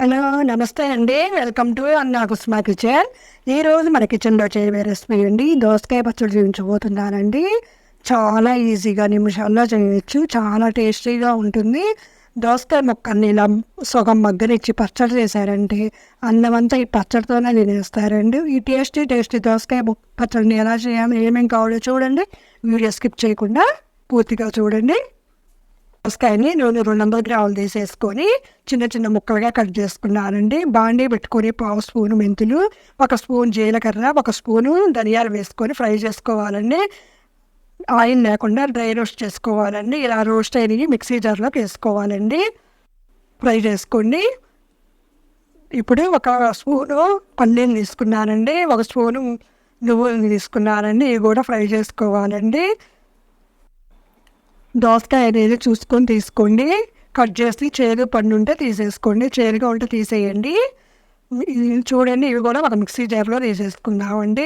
Hello నమస్తే అండి. Welcome to అన్నా కుస్మా కిచెన్. ఈరోజు మన కిచెన్లో చేయబోయే రెసిపీ అండి దోసకాయ పచ్చడి చూపించబోతున్నానండి. చాలా ఈజీగా నిమిషాల్లో చేయొచ్చు. చాలా టేస్టీగా ఉంటుంది. దోసకాయ ముక్కల్ని ఇలా సగం మగ్గనిచ్చి పచ్చడి చేశారంటే అన్నమంతా ఈ పచ్చడితోనే తినేస్తారండి. ఈ టేస్టీ దోసకాయ పచ్చడిని ఎలా చేయాలి, ఏమేమి కావాలో చూడండి. వీడియో స్కిప్ చేయకుండా పూర్తిగా చూడండి. దోసకాయని నేను 200 గ్రాములు తీసేసుకొని చిన్న చిన్న ముక్కలుగా కట్ చేసుకున్నానండి. బాండీ పెట్టుకొని పావు స్పూను మెంతులు, 1 స్పూన్ జీలకర్ర, 1 స్పూను ధనియాలు వేసుకొని ఫ్రై చేసుకోవాలండి. ఆయిల్ లేకుండా డ్రై రోస్ట్ చేసుకోవాలండి. ఇలా రోస్ట్ అయినవి మిక్సీ జార్లోకి వేసుకోవాలండి. ఫ్రై చేసుకోండి. ఇప్పుడు 1 స్పూను పల్లీలు తీసుకున్నానండి, 1 స్పూను నువ్వులు తీసుకున్నానండి. ఇవి కూడా ఫ్రై చేసుకోవాలండి. దోసకాయ అనేది చూసుకొని తీసుకోండి. కట్ చేసి చేదు పండు ఉంటే తీసేసుకోండి, చేదుగా ఉంటే తీసేయండి. చూడండి, ఇవి కూడా ఒక మిక్సీ జార్లో తీసేసుకుందామండి.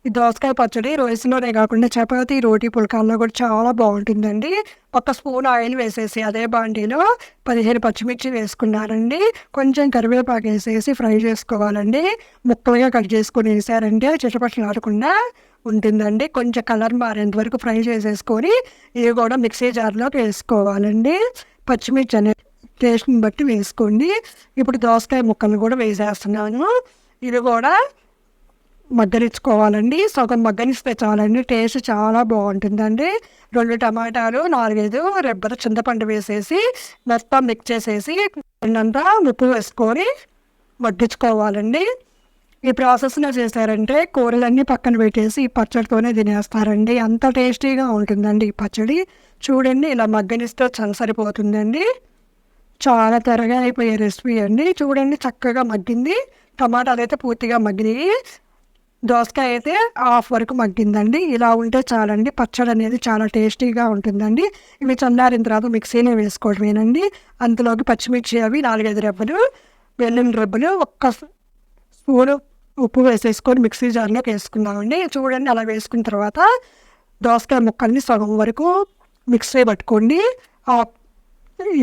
ఈ దోసకాయ పచ్చడి రైస్లోనే కాకుండా చపాతీ, రోటీ, పుల్కాల్లో కూడా చాలా బాగుంటుందండి. 1 స్పూన్ ఆయిల్ వేసేసి అదే బాండీలో 15 పచ్చిమిర్చి వేసుకున్నానండి. కొంచెం కరివేపాకు వేసేసి ఫ్రై చేసుకోవాలండి. ముక్కలుగా కట్ చేసుకొని వేసారంటే చిటపటలాడకుండా ఉంటుందండి. కొంచెం కలర్ మారేంత వరకు ఫ్రై చేసేసుకొని ఇవి కూడా మిక్సీ జార్లోకి వేసుకోవాలండి. పచ్చిమిర్చి అనేది టేస్ట్ని బట్టి వేసుకోండి. ఇప్పుడు దోసకాయ ముక్కలు కూడా వేసేస్తున్నాను. ఇవి కూడా మగ్గనిచ్చుకోవాలండి. సగం మగ్గనిస్తే చాలండి. టేస్ట్ చాలా బాగుంటుందండి. 2 టమాటాలు, 4-5 రెబ్బల చింతపండు వేసేసి మొత్తం మిక్స్ చేసేసి అంతా ఉప్పు వేసుకొని మగ్గించుకోవాలండి. ఈ ప్రాసెస్లో చేశారంటే కూరలన్నీ పక్కన పెట్టేసి ఈ పచ్చడితోనే తినేస్తారండి. అంత టేస్టీగా ఉంటుందండి ఈ పచ్చడి. చూడండి, ఇలా మగ్గనిస్తే సరిపోతుందండి. చాలా త్వరగా అయిపోయే రెసిపీ అండి. చూడండి, చక్కగా మగ్గింది. టమాటాలు అయితే పూర్తిగా మగ్గినాయి. దోసకాయ అయితే హాఫ్ వరకు మగ్గిందండి. ఇలా ఉంటే చాలండి. పచ్చడి అనేది చాలా టేస్టీగా ఉంటుందండి. ఇవి చల్లారిన తర్వాత మిక్సీనే వేసుకోవడమేనండి. అంతలోకి పచ్చిమిర్చి అవి 4-5 రెబ్బలు, వెల్లుల్లి రెబ్బలు, 1 స్పూను ఉప్పు వేసేసుకొని మిక్సీ జార్లోకి వేసుకున్నామండి. చూడండి, అలా వేసుకున్న తర్వాత దోసకాయ ముక్కల్ని సగం వరకు మిక్సీ పట్టుకోండి.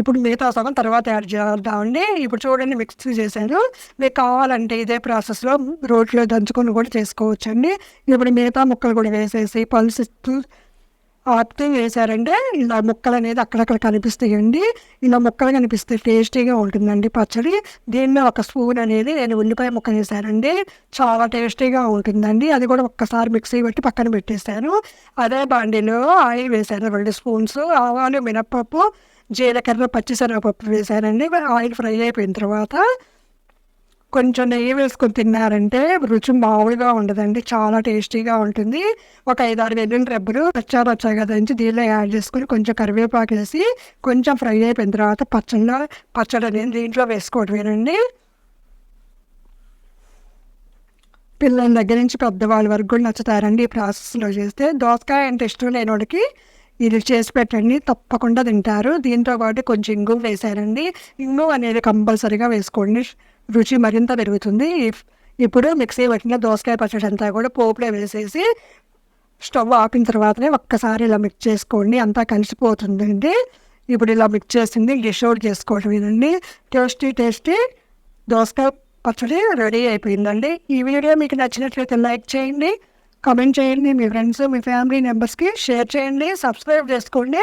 ఇప్పుడు మిగతా సగం తర్వాత యాడ్ చేద్దామండి. ఇప్పుడు చూడండి, మిక్సీ చేశాను. మీకు కావాలంటే ఇదే ప్రాసెస్లో రోట్లో దంచుకొని కూడా చేసుకోవచ్చండి. ఇప్పుడు మిగతా ముక్కలు కూడా వేసేసి పలుసు ఆపుతూ వేసారంటే ఇలా ముక్కలు అనేది అక్కడక్కడ కనిపిస్తాయండి. ఇలా ముక్కలు కనిపిస్తే టేస్టీగా ఉంటుందండి పచ్చడి. దీనిలో 1 స్పూన్ అనేది నేను ఉల్లిపాయ ముక్క వేసానండి. చాలా టేస్టీగా ఉంటుందండి. అది కూడా ఒక్కసారి మిక్సీ పెట్టి పక్కన పెట్టేశాను. అదే బాండీలో ఆయిల్ వేసాను. 2 స్పూన్స్ ఆవాలు, మినప్పప్పు, జీలకర్ర, పచ్చిశనగపప్పు వేసానండి. ఆయిల్ ఫ్రై అయిపోయిన తర్వాత కొంచెం నెయ్యి వేసుకొని తిన్నారంటే రుచి మామూలుగా ఉండదండి. చాలా టేస్టీగా ఉంటుంది. 5-6 వెల్లుల్లి రెబ్బలు పచ్చాగా దంచి దీనిలో యాడ్ చేసుకొని కొంచెం కరివేపాకు వేసి కొంచెం ఫ్రై అయిపోయిన తర్వాత పచ్చడి అనేది దీంట్లో వేసుకోవడమేనండి. పిల్లల దగ్గర నుంచి పెద్దవాళ్ళ వరకు కూడా నచ్చుతారండి ఈ ప్రాసెస్లో చేస్తే. దోసకాయ అంటే ఇష్టం లేని వాడికి ఇది చేసి పెట్టండి, తప్పకుండా తింటారు. దీంతో పాటు కొంచెం ఇంగువ వేసారండి. ఇంగువ అనేది కంపల్సరీగా వేసుకోండి, రుచి మరింత పెరుగుతుంది. ఇప్పుడు మిక్సీ పట్టిన దోసకాయ పచ్చడి అంతా కూడా పోపులో వేసేసి స్టవ్ ఆపిన తర్వాతనే ఒక్కసారి ఇలా మిక్స్ చేసుకోండి. అంతా కలిసిపోతుందండి. ఇప్పుడు ఇలా మిక్స్ చేసింది డిష్ అవుట్ చేసుకోవడమేనండి. టేస్టీ దోసకాయ పచ్చడి రెడీ అయిపోయిందండి. ఈ వీడియో మీకు నచ్చినట్లయితే లైక్ చేయండి, కామెంట్ చేయండి, మీ ఫ్రెండ్స్, మీ ఫ్యామిలీ మెంబర్స్కి షేర్ చేయండి, సబ్స్క్రైబ్ చేసుకోండి.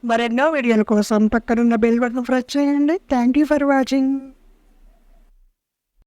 మరెన్నో వీడియోల కోసం పక్కనున్న బెల్ బటన్ ప్రెస్ చేయండి. Thank you for watching.